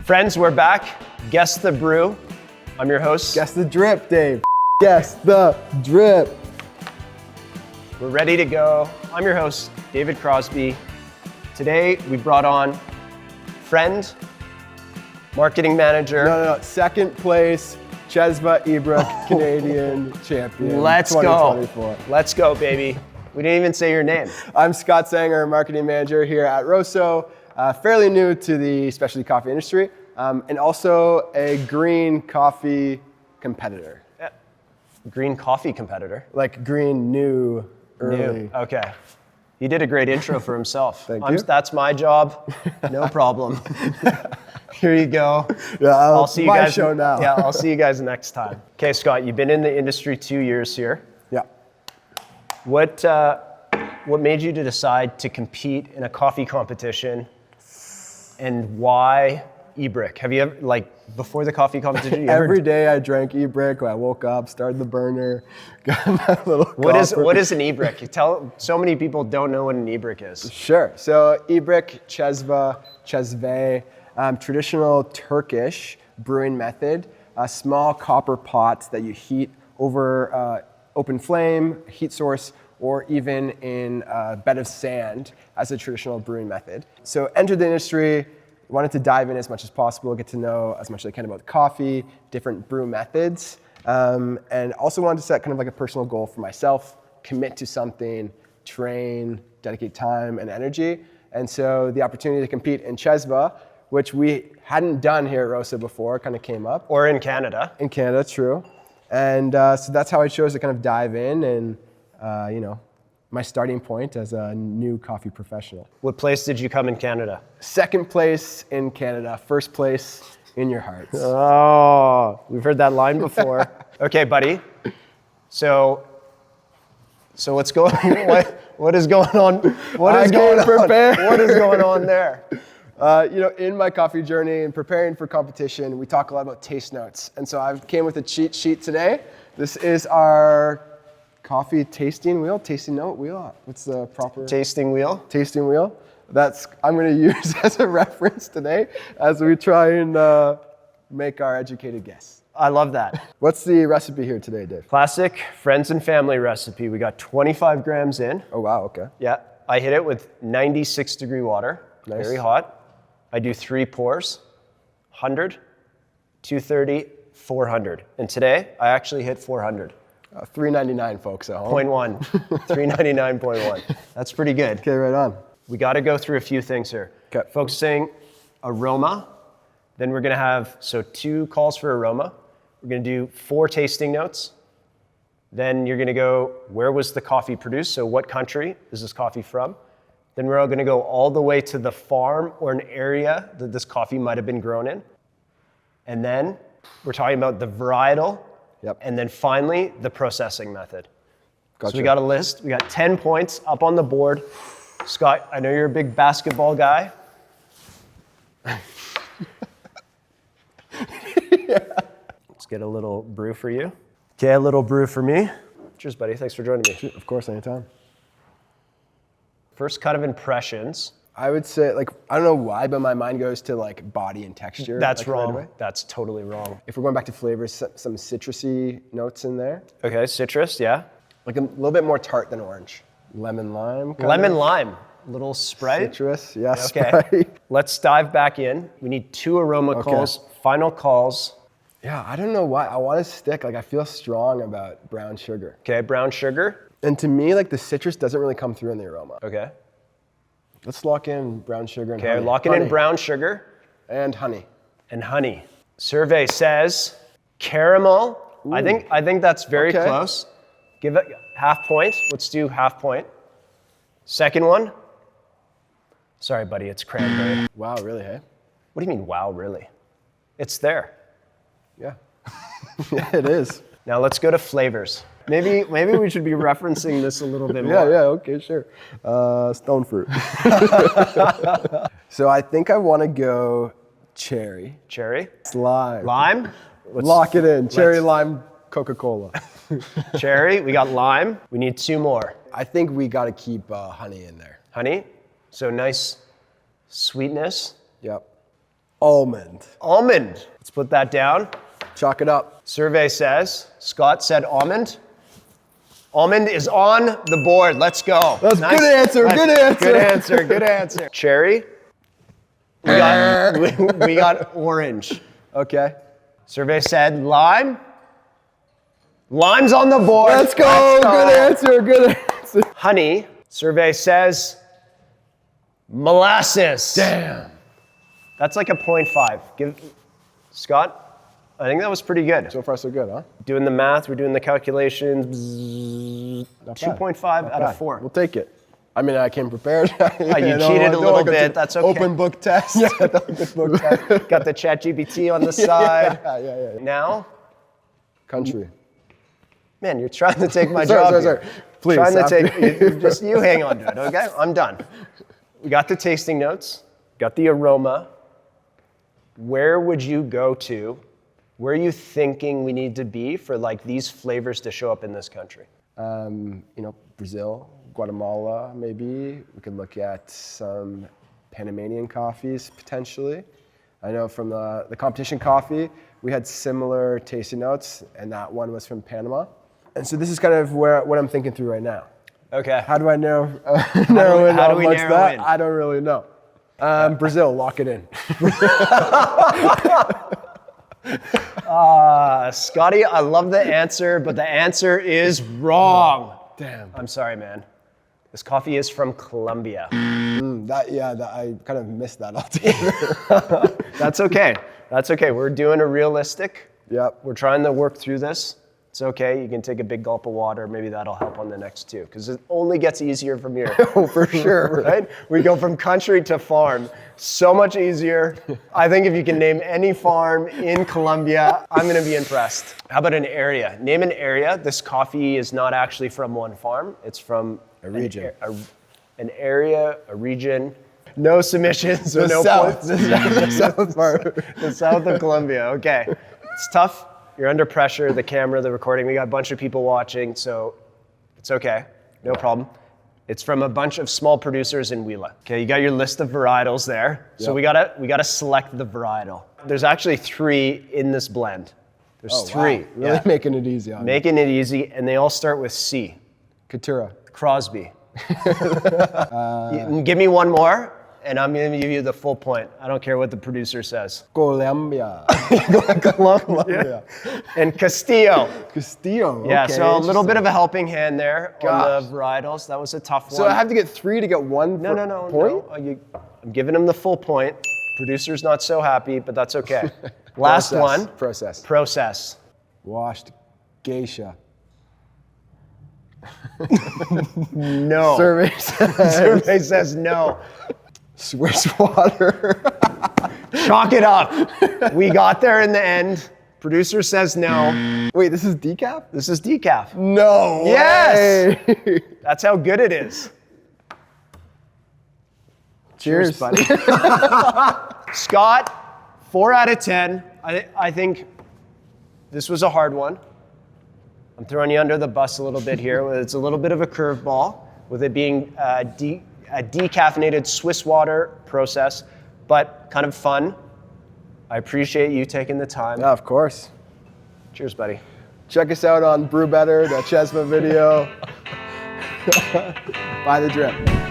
Friends, we're back. Guess the brew. I'm your host. Guess the drip, Dave. Guess the drip. We're ready to go. I'm your host, David Crosby. Today, we brought on friend, marketing manager. No. Second place, Chesva Ibrook, Canadian champion. Let's 2024. go. Let's go, baby. We didn't even say your name. I'm Scott Sanger, marketing manager here at Rosso. Fairly new to the specialty coffee industry, and also a green coffee competitor. Yeah. Green coffee competitor. Like green, new, early. New. Okay. He did a great intro for himself. Thank you. That's my job. No problem. Here you go. Yeah, I'll see you my guys. show now. Yeah, I'll see you guys next time. Okay, Scott, you've been in the industry 2 years here. Yeah. What made you to decide to compete in a coffee competition, and why Ibrook? Have you ever, before the coffee competition? Every day I drank Ibrook. I woke up, started the burner, got my little What is copper. an Ibrook? So many people don't know what an Ibrook is. Sure. So Ibrook, Chesva, Chesve, traditional Turkish brewing method. Small copper pots that you heat over open flame, heat source, or even in a bed of sand as a traditional brewing method. So entered the industry, wanted to dive in as much as possible, get to know as much as I can about coffee, different brew methods, and also wanted to set kind of like a personal goal for myself, commit to something, train, dedicate time and energy. And so the opportunity to compete in Chesva, which we hadn't done here at Rosso before, kind of came up. Or in Canada. In Canada, true. And so that's how I chose to kind of dive in and, my starting point as a new coffee professional. What place did you come in Canada? Second place in Canada, first place in your hearts. Oh, we've heard that line before. Okay, buddy. So what's going what is going on? What is going on there? In my coffee journey and preparing for competition, we talk a lot about taste notes. And so I came with a cheat sheet today. This is our coffee tasting note wheel. What's the proper? Tasting wheel. Tasting wheel. That's I'm going to use as a reference today as we try and make our educated guess. I love that. What's the recipe here today, Dave? Classic friends and family recipe. We got 25 grams in. Oh, wow, okay. Yeah, I hit it with 96 degree water. Nice. Very hot. I do 3 pours, 100, 230, 400. And today, I actually hit 400. $3.99, folks at home. 0.1, 399.1. That's pretty good. Okay, right on. We got to go through a few things here. Okay. Focusing aroma. Then we're going to have, 2 calls for aroma. We're going to do 4 tasting notes. Then you're going to go, where was the coffee produced? So what country is this coffee from? Then we're all going to go all the way to the farm or an area that this coffee might have been grown in. And then we're talking about the varietal. Yep. And then finally, the processing method. Gotcha. So we got a list. We got 10 points up on the board. Scott, I know you're a big basketball guy. Let's get a little brew for you. Okay, a little brew for me. Cheers, buddy. Thanks for joining me. Of course, anytime. First cut of impressions. I would say, I don't know why, but my mind goes to body and texture. That's right wrong. away. That's totally wrong. If we're going back to flavors, some citrusy notes in there. Okay, citrus, yeah. Like a little bit more tart than orange. Lemon lime. Lemon lime. Little Sprite. Citrus, yeah, Okay. Sprite. Let's dive back in. We need 2 aroma calls, final calls. Yeah, I don't know why. I want to stick, I feel strong about brown sugar. Okay, brown sugar. And to me, the citrus doesn't really come through in the aroma. Okay. Let's lock in brown sugar and Okay, honey. locking Honey. in brown sugar And honey. and honey. Survey says caramel. Ooh. I think that's very Okay. close. Give it half point. Let's do half point. Second one. Sorry, buddy, it's cranberry. Wow, really, hey? What do you mean, wow, really? It's there. Yeah. Yeah, it is. Now let's go to flavors. Maybe we should be referencing this a little bit more. Yeah, okay, sure. Stone fruit. So I think I want to go cherry. Cherry. It's lime. Lime. Lock it in. Cherry, lime, Coca-Cola. Cherry. We got lime. We need 2 more. I think we got to keep honey in there. Honey. So nice sweetness. Yep. Almond. Almond. Let's put that down. Chalk it up. Survey says, Scott said almond. Almond is on the board. Let's go. That's Nice. good answer. Nice. Good answer. Good answer. Good answer. Cherry. We got orange. Okay. Survey said lime. Lime's on the board. Let's go. Good answer. Good answer. Honey. Survey says molasses. Damn. That's like a 0.5. Give Scott. I think that was pretty good. So far, so good, huh? Doing the math, we're doing the calculations. Not bad. 2.5 out of Bad. 4. We'll take it. I mean, I came prepared. You cheated a little bit. That's okay. Open book test. Yeah, open book test. Got the ChatGPT on the side. Yeah. Now, Country. man, you're trying to take my Sorry, job. sorry. here. Please, Trying to after- take just you hang on to it, okay? I'm done. We got the tasting notes. Got the aroma. Where would you go to? Where are you thinking we need to be for like these flavors to show up in this country? Brazil, Guatemala, maybe. We could look at some Panamanian coffees potentially. I know from the competition coffee, we had similar tasting notes, and that one was from Panama. And so this is kind of what I'm thinking through right now. Okay. How do I narrow in how do we amongst narrow that? in? I don't really know. Brazil, lock it in. Scotty, I love the answer, but the answer is wrong. Damn. I'm sorry, man. This coffee is from Colombia. I kind of missed that altogether. That's okay. That's okay. We're doing a realistic. Yep. We're trying to work through this. It's okay. You can take a big gulp of water. Maybe that'll help on the next two, because it only gets easier from here. Oh, for sure. Right? We go from country to farm. So much easier. I think if you can name any farm in Colombia, I'm going to be impressed. How about an area? Name an area. This coffee is not actually from one farm. It's from A region. An area, a region. No submissions. So The no south. points. The south part. The south of Colombia. Okay. It's tough. You're under pressure, the camera, the recording. We got a bunch of people watching, so it's okay. No problem. It's from a bunch of small producers in Huila. Okay, you got your list of varietals there. So Yep. we gotta select the varietal. There's actually 3 in this blend. There's Oh, 3. wow. Really making it easy on me. Making it easy, and they all start with C. Katura. Crosby. Give me one more, and I'm gonna give you the full point. I don't care what the producer says. Colombia. Colombia. And Castillo. Castillo. Yeah, okay, so a little bit interesting. of a helping hand there Gosh. on the varietals. That was a tough one. So I have to get 3 to get 1 no, point? no. I'm giving him the full point. Producer's not so happy, but that's okay. Last one. Process. Washed geisha. No. Survey says Survey says no. Swiss water. Chalk it up. We got there in the end. Producer says no. Wait, this is decaf? This is decaf. No Yes! way. That's how good it is. Cheers, buddy. Scott, 4 out of 10. I think this was a hard one. I'm throwing you under the bus a little bit here. It's a little bit of a curveball with it being a decaffeinated Swiss water process, but kind of fun. I appreciate you taking the time. Yeah, of course. Cheers, buddy. Check us out on Brew Better, the Chesva video. Buy the drip.